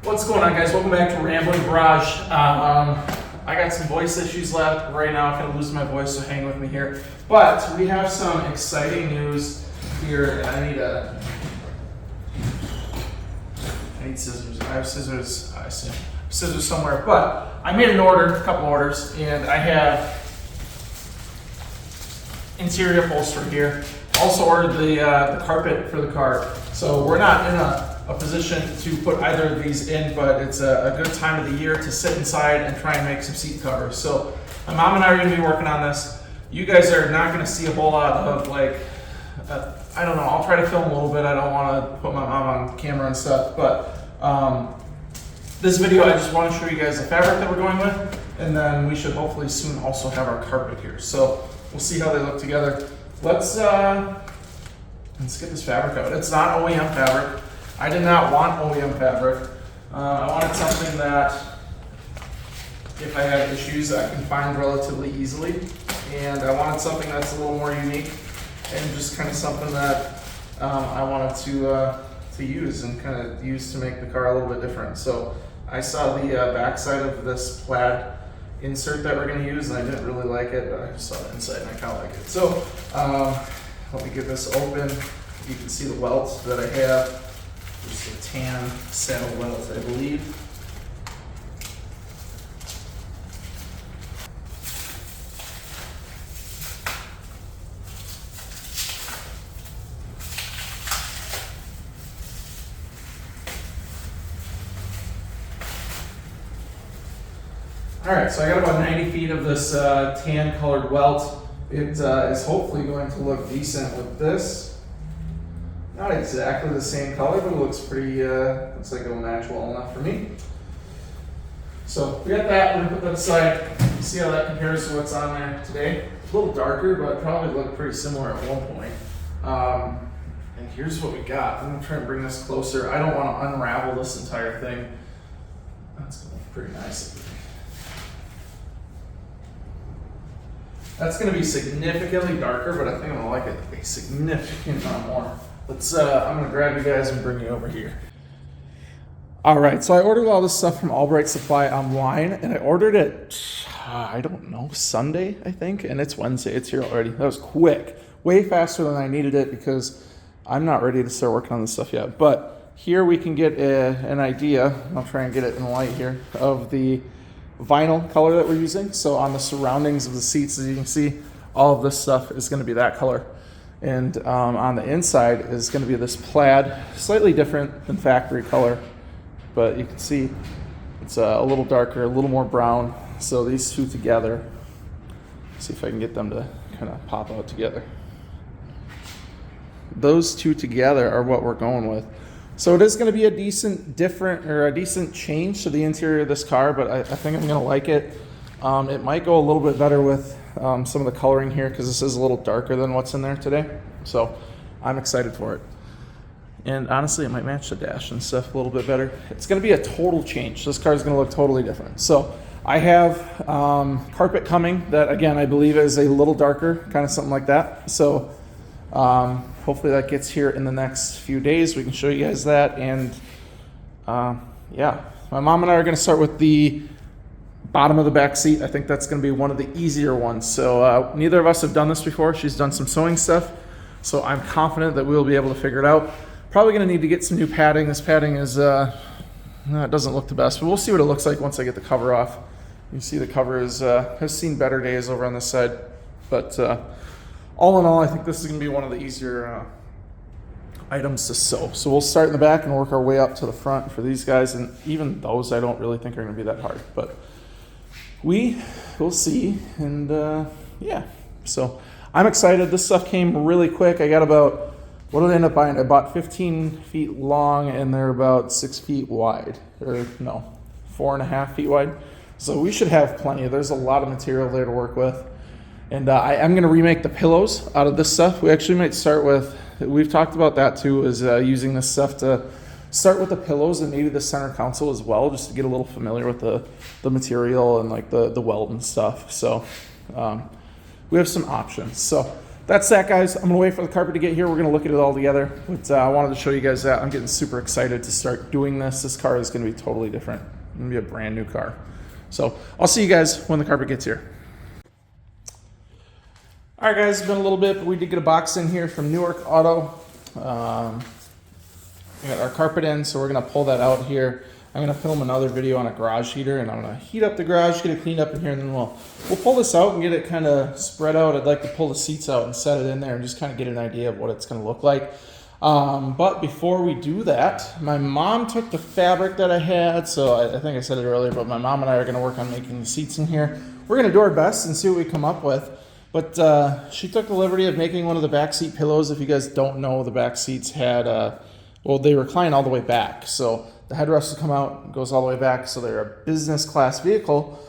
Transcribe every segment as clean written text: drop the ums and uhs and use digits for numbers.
What's going on, guys? Welcome back to Rambling Garage. I got some voice issues left right now. I'm kind of losing my voice, so hang with me here. But we have some exciting news here, and I need scissors. I have scissors. I assume scissors somewhere. But I made an order, a couple orders, and I have interior upholstery here. Also ordered the carpet for the car. So we're not in a position to put either of these in, but it's a good time of the year to sit inside and try and make some seat covers. So my mom and I are going to be working on this. You guys are not going to see a whole lot of I don't know, I'll try to film a little bit. I don't want to put my mom on camera and stuff, but this video I just want to show you guys the fabric that we're going with, and then we should hopefully soon also have our carpet here. So we'll see how they look together. Let's get this fabric out. It's not OEM fabric. I did not want OEM fabric. I wanted something that, if I have issues, I can find relatively easily. And I wanted something that's a little more unique and just kind of something that I wanted to use and kind of use to make the car a little bit different. So I saw the backside of this plaid insert that we're going to use, and I didn't really like it, but I just saw the inside and I kind of like it. So let me get this open. You can see the welt that I have. Just a tan saddle welt, I believe. All right, so I got about 90 feet of this tan colored welt. It is hopefully going to look decent with this. Not exactly the same color, but it looks pretty, looks like it'll match well enough for me. So we got that, we're gonna put that aside, see how that compares to what's on there today. A little darker, but probably looked pretty similar at one point. And here's what we got. I'm gonna try and bring this closer. I don't wanna unravel this entire thing. That's gonna look pretty nice. That's gonna be significantly darker, but I think I'm gonna like it a significant amount more. I'm gonna grab you guys and bring you over here. All right, so I ordered all this stuff from Albright Supply online, and I ordered it, I don't know, Sunday, I think, and it's Wednesday. It's here already. That was quick, way faster than I needed it because I'm not ready to start working on this stuff yet. But here we can get an idea, I'll try and get it in the light here, of the vinyl color that we're using. So on the surroundings of the seats, as you can see, all of this stuff is gonna be that color. And on the inside is going to be this plaid, slightly different than factory color, but you can see it's a little darker, a little more brown. So these two together, see if I can get them to kind of pop out together. Those two together are what we're going with. So it is going to be a decent change to the interior of this car, but I think I'm going to like it. It might go a little bit better with some of the coloring here because this is a little darker than what's in there today. So I'm excited for it. And honestly, it might match the dash and stuff a little bit better. It's going to be a total change. This car is going to look totally different. So I have carpet coming that, again, I believe is a little darker, kind of something like that. So hopefully that gets here in the next few days. We can show you guys that. And yeah, my mom and I are going to start with the bottom of the back seat. I think that's going to be one of the easier ones. So neither of us have done this before. She's done some sewing stuff, so I'm confident that we'll be able to figure it out. Probably going to need to get some new padding. This padding is it doesn't look the best, but we'll see what it looks like once I get the cover off. You see the cover has seen better days over on this side, but all in all, I think this is going to be one of the easier items to sew. So we'll start in the back and work our way up to the front for these guys, and even those I don't really think are going to be that hard, but we will see. And yeah, so I'm excited. This stuff came really quick. I got about, what did I end up buying? I bought 15 feet long, and they're about 6 feet wide, or no, 4.5 feet wide. So we should have plenty. There's a lot of material there to work with. And I am going to remake the pillows out of this stuff. We actually might start with, we've talked about that too, is using this stuff to start with the pillows and maybe the center console as well, just to get a little familiar with the material and like the welt and stuff. So we have some options. So that's that, guys. I'm gonna wait for the carpet to get here. We're gonna look at it all together. But I wanted to show you guys that. I'm getting super excited to start doing this. This car is gonna be totally different. It's gonna be a brand new car. So I'll see you guys when the carpet gets here. All right, guys, it's been a little bit, but we did get a box in here from Newark Auto. We got our carpet in, so we're gonna pull that out here. I'm gonna film another video on a garage heater, and I'm gonna heat up the garage, get it cleaned up in here, and then we'll pull this out and get it kind of spread out. I'd like to pull the seats out and set it in there and just kind of get an idea of what it's gonna look like. But before we do that, my mom took the fabric that I had, so I think I said it earlier, but my mom and I are gonna work on making the seats in here. We're gonna do our best and see what we come up with. But she took the liberty of making one of the back seat pillows. If you guys don't know, the back seats had, well, they recline all the way back. So the headrest will come out, goes all the way back. So they're a business class vehicle.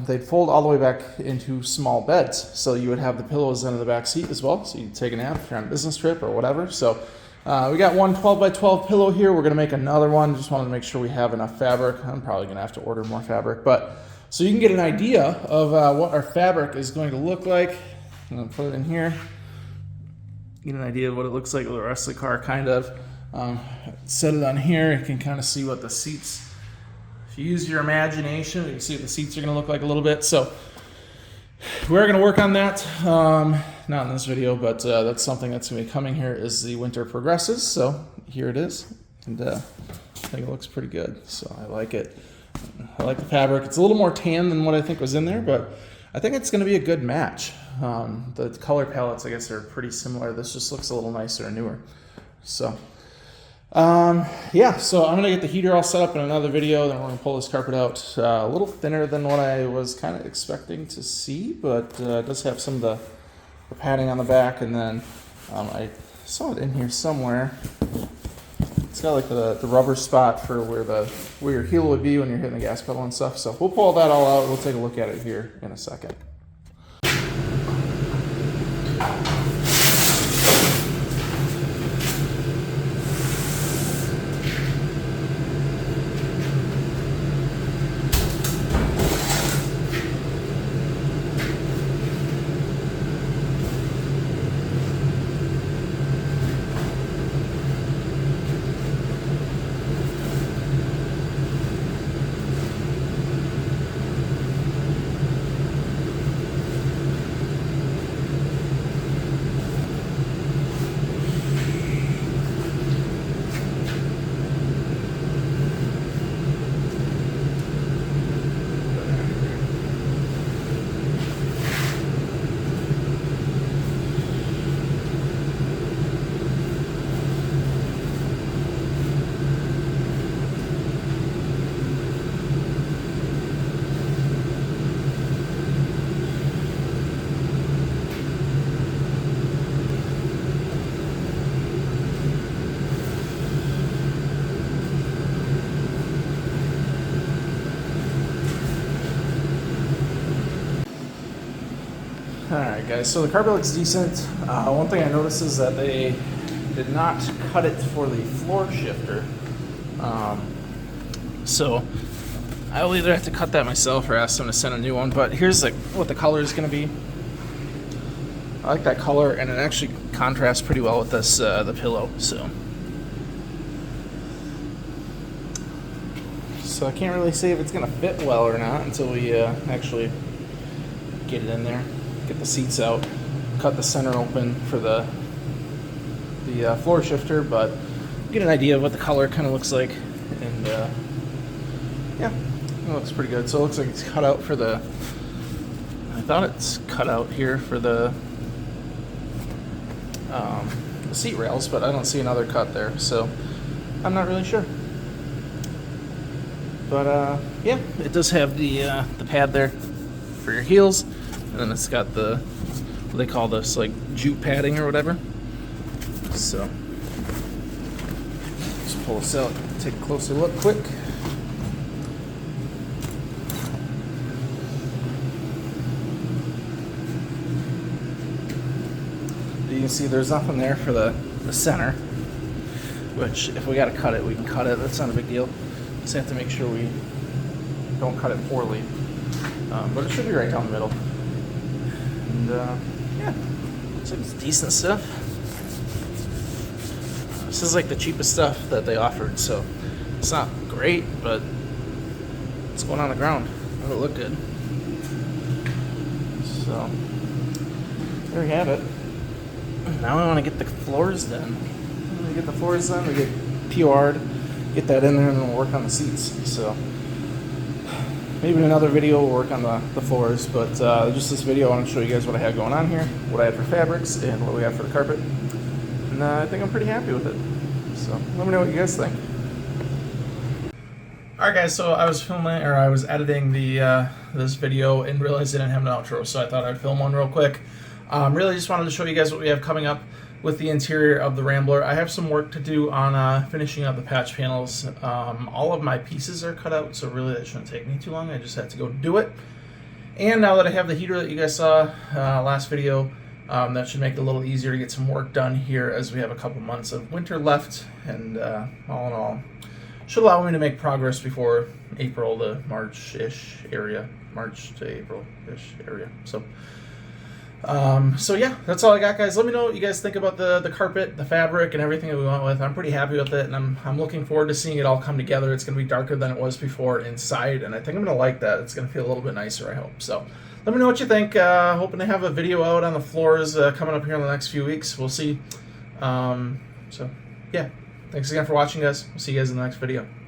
They'd fold all the way back into small beds. So you would have the pillows in the back seat as well. So you can take a nap if you're on a business trip or whatever. So we got one 12 by 12 pillow here. We're gonna make another one. Just wanted to make sure we have enough fabric. I'm probably gonna have to order more fabric, but so you can get an idea of what our fabric is going to look like. I'm gonna put it in here. Get an idea of what it looks like with the rest of the car, kind of. Set it on here. You can kind of see what the seats, if you use your imagination, you can see what the seats are gonna look like a little bit. So we're gonna work on that. Not in this video, but that's something that's gonna be coming here as the winter progresses. So here it is. And I think it looks pretty good. So I like it. I like the fabric. It's a little more tan than what I think was in there, but I think it's going to be a good match. The color palettes, I guess, are pretty similar. This just looks a little nicer and newer. So, yeah, so I'm going to get the heater all set up in another video. Then we're going to pull this carpet out. A little thinner than what I was kind of expecting to see, but it does have some of the padding on the back. And then I saw it in here somewhere. It's got like the rubber spot for where your heel would be when you're hitting the gas pedal and stuff. So we'll pull that all out. We'll take a look at it here in a second. Alright guys, so the carpet looks decent. One thing I noticed is that they did not cut it for the floor shifter. So I will either have to cut that myself or ask them to send a new one, but here's like what the color is going to be. I like that color, and it actually contrasts pretty well with this the pillow. So I can't really say if it's going to fit well or not until we actually get it in there, get the seats out, cut the center open for the floor shifter, but get an idea of what the color kind of looks like. And yeah, it looks pretty good. So it looks like it's cut out for the, I thought it's cut out here for the seat rails, but I don't see another cut there, so I'm not really sure. But yeah, it does have the pad there for your heels, and then it's got the, what they call this, like jute padding or whatever. So just pull this out, take a closer look quick. You can see there's nothing there for the center, which if we got to cut it, we can cut it. That's not a big deal. Just have to make sure we don't cut it poorly. But it should be right down the middle. And yeah, Looks like it's decent stuff. This is like the cheapest stuff that they offered, so it's not great, but it's going on the ground. It'll look good. So there we have it. Now we want to get the floors done. When we get the floors done, we get PR'd, get that in there, and then we'll work on the seats. So maybe in another video we'll work on the floors, but just this video I want to show you guys what I had going on here, what I had for fabrics, and what we have for the carpet. And I think I'm pretty happy with it. So let me know what you guys think. Alright guys, so I was editing this video and realized I didn't have an outro, so I thought I'd film one real quick. Really just wanted to show you guys what we have coming up with the interior of the Rambler. I have some work to do on finishing up the patch panels. All of my pieces are cut out, so really that shouldn't take me too long. I just had to go do it. And now that I have the heater that you guys saw last video, that should make it a little easier to get some work done here as we have a couple months of winter left, and all in all, should allow me to make progress before April to March-ish area. March to April-ish area. So yeah, that's all I got, guys. Let me know what you guys think about the carpet, the fabric, and everything that we went with. I'm pretty happy with it, and I'm looking forward to seeing it all come together. It's going to be darker than it was before inside, and I think I'm going to like that. It's going to feel a little bit nicer, I hope. So let me know what you think. Hoping to have a video out on the floors coming up here in the next few weeks. We'll see. So yeah, thanks again for watching, guys. We'll see you guys in the next video.